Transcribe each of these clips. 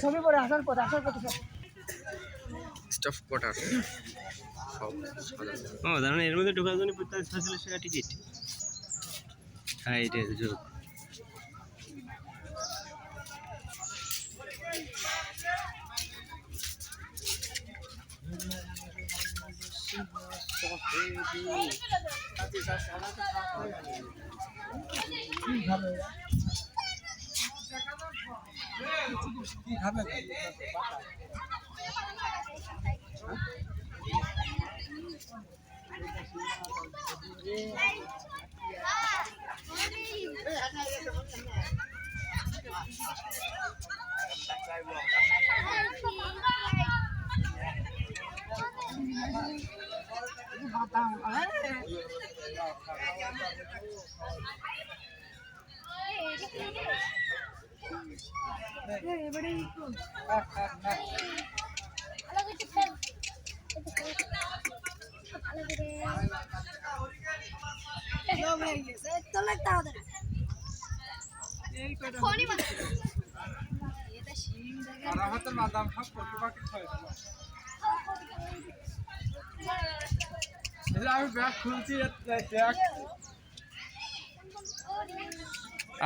ছবি পরে আসার পথ স্টাফ কোয়ার্টার সব ও জানেন এর মধ্যে ঢোকার জন্য 45 টাকা টিকিট। হ্যাঁ এটা যোগ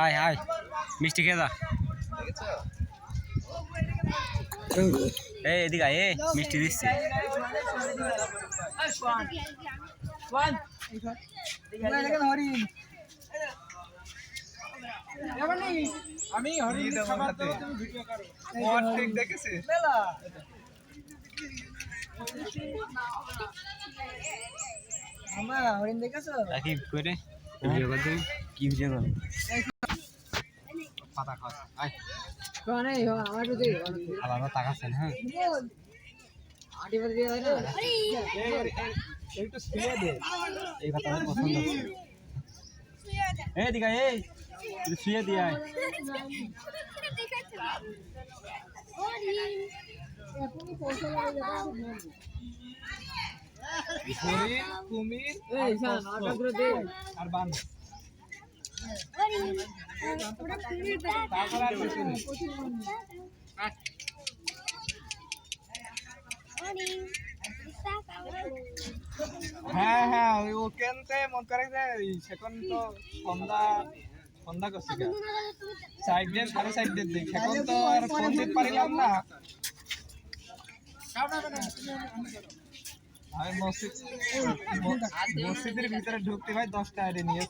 আয় আয় মিষ্টি খেয়ে যা। এই এদিকে আয় মিষ্টি দিচ্ছি। আমি হরিণ খাবার দাও তুমি ভিডিও করো ওর ঠিক দেখেছিস আমরা হরিণ দেখেছো কি করে ভিডিও করতে কি ভিডিও করো পাতা খাওয়া আয় কোনে আমার তো দেই আলাদা তাকাছেন হ্যাঁ আটি বলে দিয়ে হয় না একটু শুয়ে দে এই কথা আমার পছন্দ এই দিগা এই তুই শুয়ে দি আয় হরিণ কুমির এই শান আটা করে দে আর বানর তারপর আর কিছু নেই হ্যাঁ হ্যাঁ ওই ওখানতে মন করে যে সেখন তো সন্ধ্যা করছি সাইড দিয়ে 5:30 দিক এখন তো আর ফোন দিতে পারিলাম না আমি মসজিদের ভিতরে ঢুকতে ভাই 10টা আইডি নিয়ে